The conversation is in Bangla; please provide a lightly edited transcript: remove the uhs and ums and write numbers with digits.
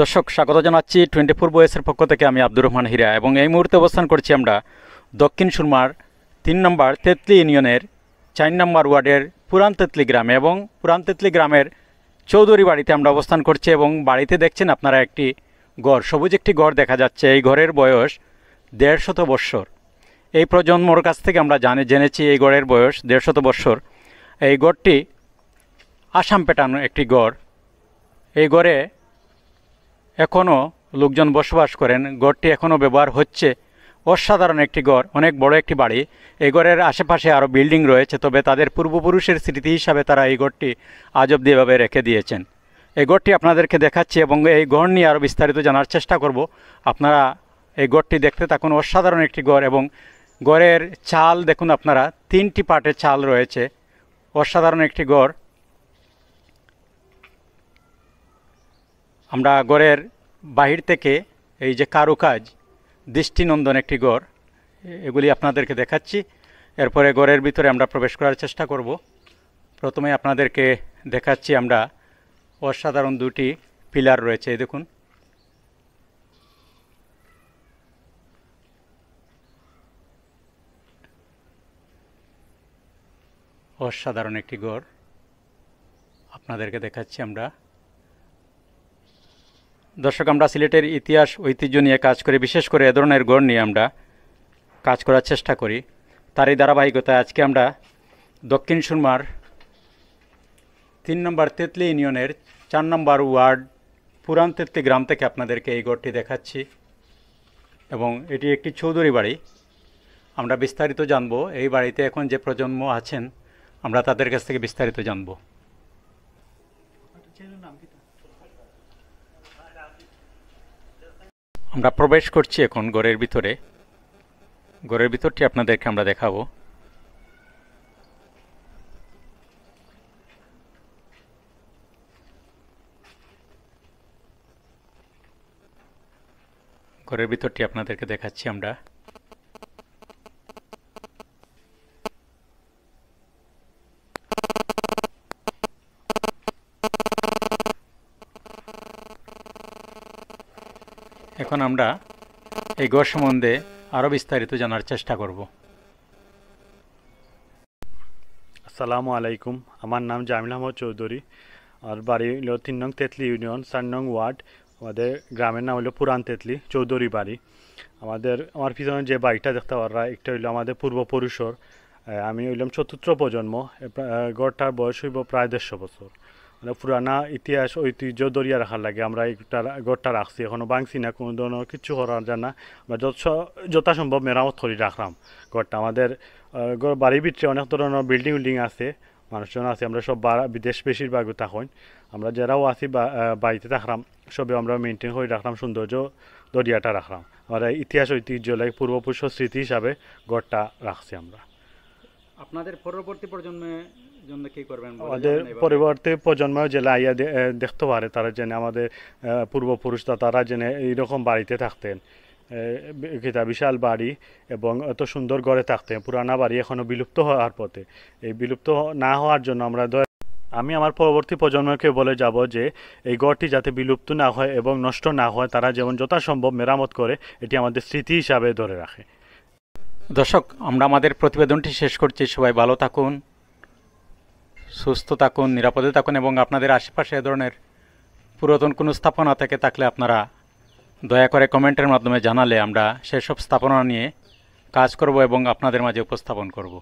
দর্শক স্বাগত জানাচ্ছি 24 বয়েসের পক্ষ থেকে। আমি আব্দুর রহমান হীরা এবং এই মুহূর্তে অবস্থান করছি আমরা দক্ষিণ সুরমার 3 নম্বর তেতলি ইউনিয়নের 4 নম্বর ওয়ার্ডের পুরান তেতলি গ্রামে এবং পুরান তেতলি গ্রামের চৌধুরী বাড়িতে আমরা অবস্থান করছি। এবং বাড়িতে দেখছেন আপনারা একটি ঘর, সবুজ একটি ঘর দেখা যাচ্ছে। এই ঘরের বয়স 150 বৎসর। এই প্রজন্মর কাছ থেকে আমরা জেনেছি এই ঘরের বয়স 150 বৎসর। এই ঘরটি আসাম পেটানো একটি ঘর। এই ঘরে এখনও লোকজন বসবাস করেন। ঘরটি এখনও ব্যবহার হচ্ছে। অসাধারণ একটি ঘর, অনেক বড় একটি বাড়ি। এই ঘরের আশেপাশে আরও বিল্ডিং রয়েছে, তবে তাদের পূর্বপুরুষের স্মৃতি হিসাবে তারা এই ঘরটি আজ অবধি এভাবে রেখে দিয়েছেন। এই ঘরটি আপনাদেরকে দেখাচ্ছি এবং এই ঘর নিয়ে আরও বিস্তারিত জানার চেষ্টা করব। আপনারা এই ঘরটি দেখতে থাকুন। অসাধারণ একটি ঘর এবং ঘরের চাল দেখুন আপনারা, 3টি পার্টের চাল রয়েছে। অসাধারণ একটি ঘর। আমরা ঘরের বাহির থেকে এই যে কারুকাজ, দৃষ্টিনন্দন একটি ঘর, এগুলি আপনাদেরকে দেখাচ্ছি। এরপরে ঘরের ভিতরে আমরা প্রবেশ করার চেষ্টা করব। প্রথমে আপনাদেরকে দেখাচ্ছি আমরা অসাধারণ 2টি পিলার রয়েছে। এই দেখুন, অসাধারণ একটি ঘর আপনাদেরকে দেখাচ্ছি আমরা। দর্শক, আমরা সিলেটের ইতিহাস ঐতিহ্য নিয়ে কাজ করি, বিশেষ করে এ ধরনের ঘর নিয়ে আমরা কাজ করার চেষ্টা করি। তারই ধারাবাহিকতায় আজকে আমরা দক্ষিণ সুরমার 3 নম্বর তেতলি ইউনিয়নের 4 নম্বর ওয়ার্ড পুরান তেতলি গ্রাম থেকে আপনাদেরকে এই ঘরটি দেখাচ্ছি। এবং এটি একটি চৌধুরী বাড়ি। আমরা বিস্তারিত জানব। এই বাড়িতে এখন যে প্রজন্ম আছেন আমরা তাদের কাছ থেকে বিস্তারিত জানব। আমরা প্রবেশ করছি এখন ঘরের ভিতরে। ঘরের ভিতরটি আপনাদেরকে আমরা দেখাবো। ঘরের ভিতরটি আপনাদেরকে দেখাচ্ছি আমরা। এখন আমরা এই ঘর সম্বন্ধে আরও বিস্তারিত জানার চেষ্টা করব। আসসালামু আলাইকুম। আমার নাম জামিল আহমদ চৌধুরী। আর বাড়ি হলো 3 নং তেতলি ইউনিয়ন 4 নং ওয়ার্ড। আমাদের গ্রামের নাম হলো পুরান তেতলি, চৌধুরী বাড়ি। আমার পিছনে যে বাড়িটা দেখতে পারা, একটা হইলো আমাদের পূর্বপুরুষর। আমি হইলাম 4র্থ প্রজন্ম। গড়টার বয়স হইব প্রায় 150 বছর। মানে পুরানা ইতিহাস ঐতিহ্য দরিয়া রাখার লাগে আমরা একটা গড়টা রাখছি। এখনও ভাঙছি না, কোনো ধরনের কিছু করার জানা। আমরা যথাসম্ভব মেরামত করে রাখলাম গড়টা। আমাদের বাড়ির ভিতরে অনেক ধরনের বিল্ডিং আছে, মানুষজন আছে। আমরা সব বিদেশ বেশিরভাগও থাকুন। আমরা যারাও আছি বাড়িতে থাকলাম, সবে আমরা মেনটেন করে রাখলাম, সৌন্দর্য দরিয়াটা রাখলাম। আমরা ইতিহাস ঐতিহ্য লাগে পূর্বপুরুষ স্মৃতি হিসাবে গড়টা রাখছি আমরা। আপনাদের পরবর্তী প্রজন্মের জন্য কি করবেন? আমাদের পরবর্তী প্রজন্ম জেলা আইয়া দেখতে পারে, তারা যেন আমাদের পূর্বপুরুষরা তারা যেন এইরকম বাড়িতে থাকতেন। বিশাল বাড়ি এবং এত সুন্দর ঘরে থাকতেন। পুরানা বাড়ি এখনও বিলুপ্ত হওয়ার পথে। এই বিলুপ্ত না হওয়ার জন্য আমি আমার পরবর্তী প্রজন্মকে বলে যাব যে এই ঘরটি যাতে বিলুপ্ত না হয় এবং নষ্ট না হয়, তারা যেমন যথাসম্ভব মেরামত করে এটি আমাদের স্মৃতি হিসাবে ধরে রাখে। দর্শক, আমরা আমাদের প্রতিবেদনটি শেষ করছি। সবাই ভালো থাকুন, সুস্থ থাকুন, নিরাপদে থাকুন এবং আপনাদের আশেপাশে এ ধরনের পুরাতন কোনো স্থাপনা থেকে থাকলে আপনারা দয়া করে কমেন্টের মাধ্যমে জানালে আমরা সেসব স্থাপনা নিয়ে কাজ করব এবং আপনাদের মাঝে উপস্থাপন করব।